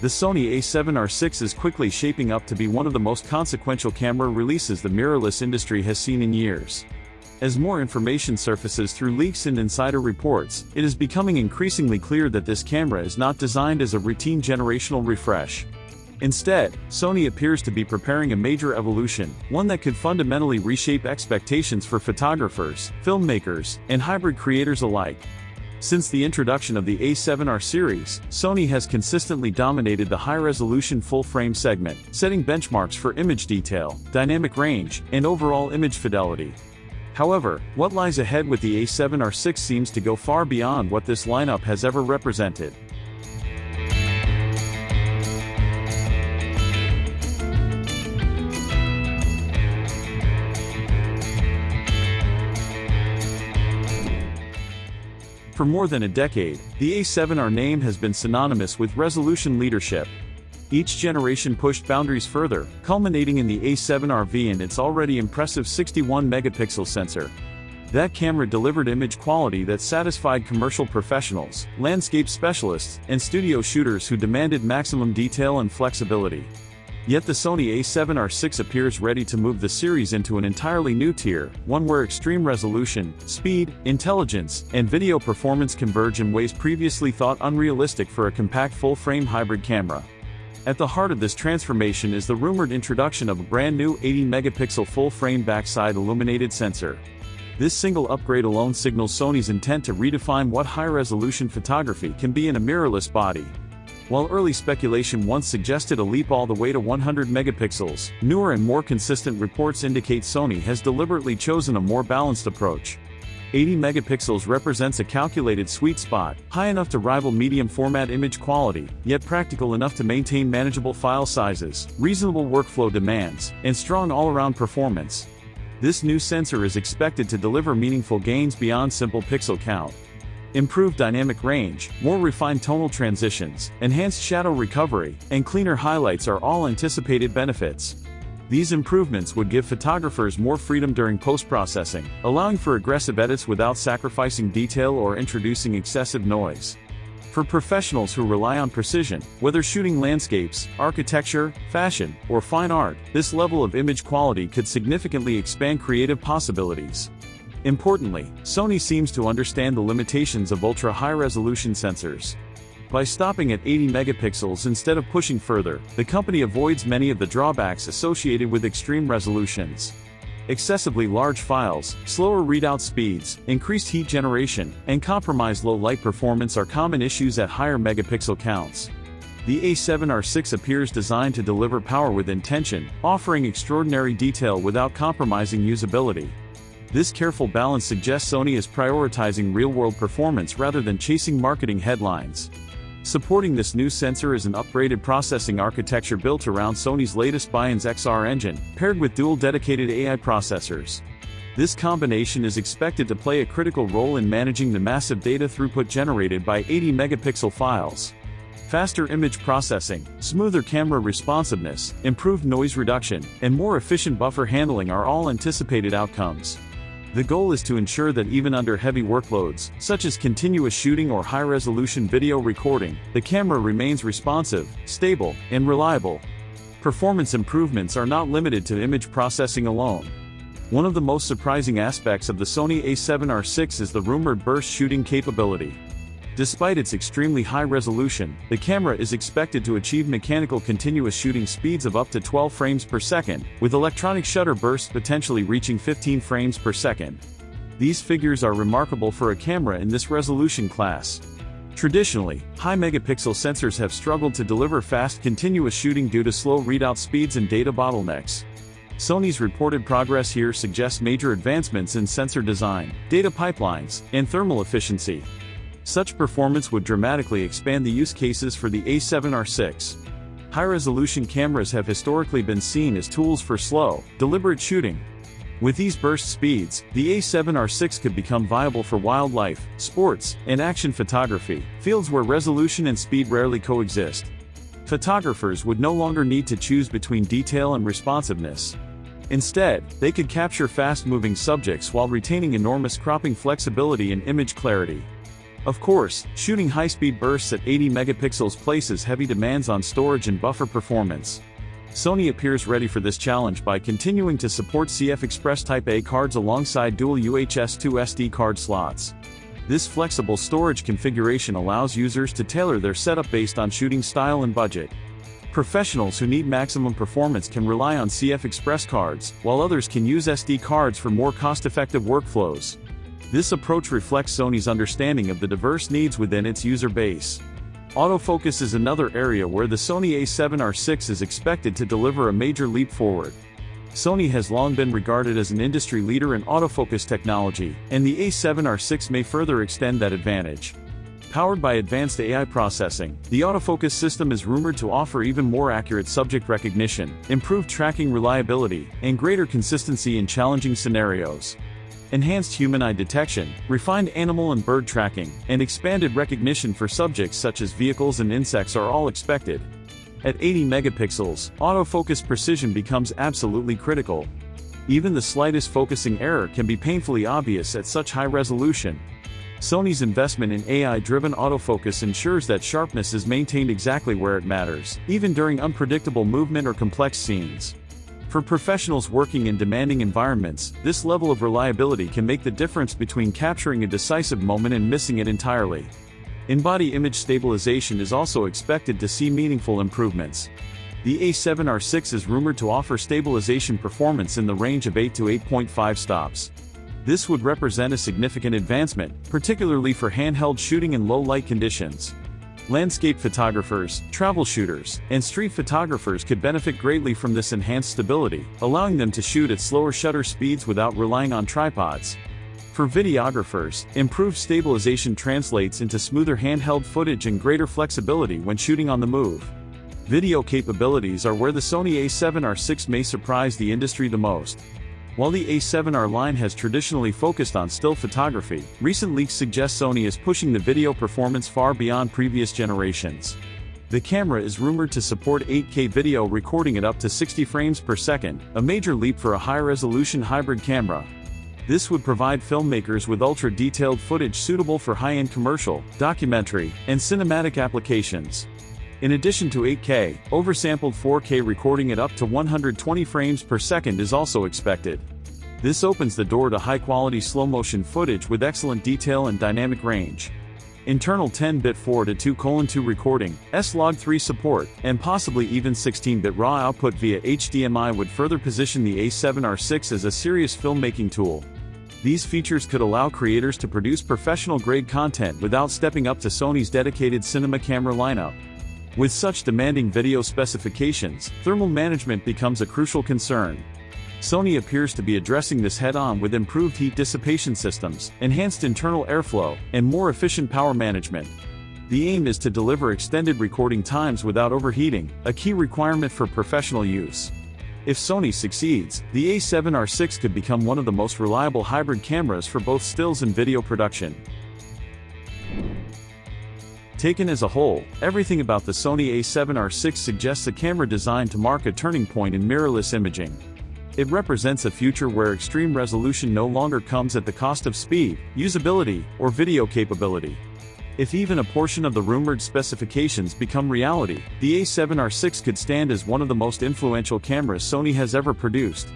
The Sony A7R VI is quickly shaping up to be one of the most consequential camera releases the mirrorless industry has seen in years. As more information surfaces through leaks and insider reports, it is becoming increasingly clear that this camera is not designed as a routine generational refresh. Instead, Sony appears to be preparing a major evolution, one that could fundamentally reshape expectations for photographers, filmmakers, and hybrid creators alike. Since the introduction of the A7R series, Sony has consistently dominated the high-resolution full-frame segment, setting benchmarks for image detail, dynamic range, and overall image fidelity. However, what lies ahead with the A7R VI seems to go far beyond what this lineup has ever represented. For more than a decade, the A7R name has been synonymous with resolution leadership. Each generation pushed boundaries further, culminating in the A7R VI and its already impressive 61-megapixel sensor. That camera delivered image quality that satisfied commercial professionals, landscape specialists, and studio shooters who demanded maximum detail and flexibility. Yet the Sony A7R VI appears ready to move the series into an entirely new tier, one where extreme resolution, speed, intelligence, and video performance converge in ways previously thought unrealistic for a compact full-frame hybrid camera. At the heart of this transformation is the rumored introduction of a brand new 80-megapixel full-frame backside illuminated sensor. This single upgrade alone signals Sony's intent to redefine what high-resolution photography can be in a mirrorless body. While early speculation once suggested a leap all the way to 100 megapixels, newer and more consistent reports indicate Sony has deliberately chosen a more balanced approach. 80 megapixels represents a calculated sweet spot, high enough to rival medium-format image quality, yet practical enough to maintain manageable file sizes, reasonable workflow demands, and strong all-around performance. This new sensor is expected to deliver meaningful gains beyond simple pixel count. Improved dynamic range, more refined tonal transitions, enhanced shadow recovery, and cleaner highlights are all anticipated benefits. These improvements would give photographers more freedom during post-processing, allowing for aggressive edits without sacrificing detail or introducing excessive noise. For professionals who rely on precision, whether shooting landscapes, architecture, fashion, or fine art, this level of image quality could significantly expand creative possibilities. Importantly, Sony seems to understand the limitations of ultra-high-resolution sensors. By stopping at 80 megapixels instead of pushing further, the company avoids many of the drawbacks associated with extreme resolutions. Excessively large files, slower readout speeds, increased heat generation, and compromised low light performance are common issues at higher megapixel counts. The A7R VI appears designed to deliver power with intention, offering extraordinary detail without compromising usability. This careful balance suggests Sony is prioritizing real-world performance rather than chasing marketing headlines. Supporting this new sensor is an upgraded processing architecture built around Sony's latest Bions XR engine, paired with dual dedicated AI processors. This combination is expected to play a critical role in managing the massive data throughput generated by 80-megapixel files. Faster image processing, smoother camera responsiveness, improved noise reduction, and more efficient buffer handling are all anticipated outcomes. The goal is to ensure that even under heavy workloads, such as continuous shooting or high-resolution video recording, the camera remains responsive, stable, and reliable. Performance improvements are not limited to image processing alone. One of the most surprising aspects of the Sony A7R VI is the rumored burst shooting capability. Despite its extremely high resolution, the camera is expected to achieve mechanical continuous shooting speeds of up to 12 frames per second, with electronic shutter bursts potentially reaching 15 frames per second. These figures are remarkable for a camera in this resolution class. Traditionally, high megapixel sensors have struggled to deliver fast continuous shooting due to slow readout speeds and data bottlenecks. Sony's reported progress here suggests major advancements in sensor design, data pipelines, and thermal efficiency. Such performance would dramatically expand the use cases for the A7R VI. High-resolution cameras have historically been seen as tools for slow, deliberate shooting. With these burst speeds, the A7R VI could become viable for wildlife, sports, and action photography, fields where resolution and speed rarely coexist. Photographers would no longer need to choose between detail and responsiveness. Instead, they could capture fast-moving subjects while retaining enormous cropping flexibility and image clarity. Of course, shooting high-speed bursts at 80 megapixels places heavy demands on storage and buffer performance. Sony appears ready for this challenge by continuing to support CF Express Type-A cards alongside dual UHS-2 SD card slots. This flexible storage configuration allows users to tailor their setup based on shooting style and budget. Professionals who need maximum performance can rely on CF Express cards, while others can use SD cards for more cost-effective workflows. This approach reflects Sony's understanding of the diverse needs within its user base. Autofocus is another area where the Sony A7R VI is expected to deliver a major leap forward. Sony has long been regarded as an industry leader in autofocus technology, and the A7R VI may further extend that advantage. Powered by advanced AI processing, the autofocus system is rumored to offer even more accurate subject recognition, improved tracking reliability, and greater consistency in challenging scenarios. Enhanced human eye detection, refined animal and bird tracking, and expanded recognition for subjects such as vehicles and insects are all expected. At 80 megapixels, autofocus precision becomes absolutely critical. Even the slightest focusing error can be painfully obvious at such high resolution. Sony's investment in AI-driven autofocus ensures that sharpness is maintained exactly where it matters, even during unpredictable movement or complex scenes. For professionals working in demanding environments, this level of reliability can make the difference between capturing a decisive moment and missing it entirely. In-body image stabilization is also expected to see meaningful improvements. The A7R VI is rumored to offer stabilization performance in the range of 8 to 8.5 stops. This would represent a significant advancement, particularly for handheld shooting in low-light conditions. Landscape photographers, travel shooters, and street photographers could benefit greatly from this enhanced stability, allowing them to shoot at slower shutter speeds without relying on tripods. For videographers, improved stabilization translates into smoother handheld footage and greater flexibility when shooting on the move. Video capabilities are where the Sony A7R VI may surprise the industry the most. While the A7R line has traditionally focused on still photography, recent leaks suggest Sony is pushing the video performance far beyond previous generations. The camera is rumored to support 8K video recording at up to 60 frames per second, a major leap for a high-resolution hybrid camera. This would provide filmmakers with ultra-detailed footage suitable for high-end commercial, documentary, and cinematic applications. In addition to 8K, oversampled 4K recording at up to 120 frames per second is also expected. This opens the door to high-quality slow-motion footage with excellent detail and dynamic range. Internal 10-bit 4:2:2 recording, S-Log3 support, and possibly even 16-bit RAW output via HDMI would further position the A7R VI as a serious filmmaking tool. These features could allow creators to produce professional-grade content without stepping up to Sony's dedicated cinema camera lineup. With such demanding video specifications, thermal management becomes a crucial concern. Sony appears to be addressing this head-on with improved heat dissipation systems, enhanced internal airflow, and more efficient power management. The aim is to deliver extended recording times without overheating, a key requirement for professional use. If Sony succeeds, the A7R VI could become one of the most reliable hybrid cameras for both stills and video production. Taken as a whole, everything about the Sony A7R VI suggests a camera designed to mark a turning point in mirrorless imaging. It represents a future where extreme resolution no longer comes at the cost of speed, usability, or video capability. If even a portion of the rumored specifications become reality, the A7R VI could stand as one of the most influential cameras Sony has ever produced.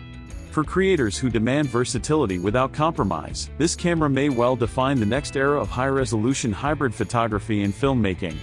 For creators who demand versatility without compromise, this camera may well define the next era of high-resolution hybrid photography and filmmaking.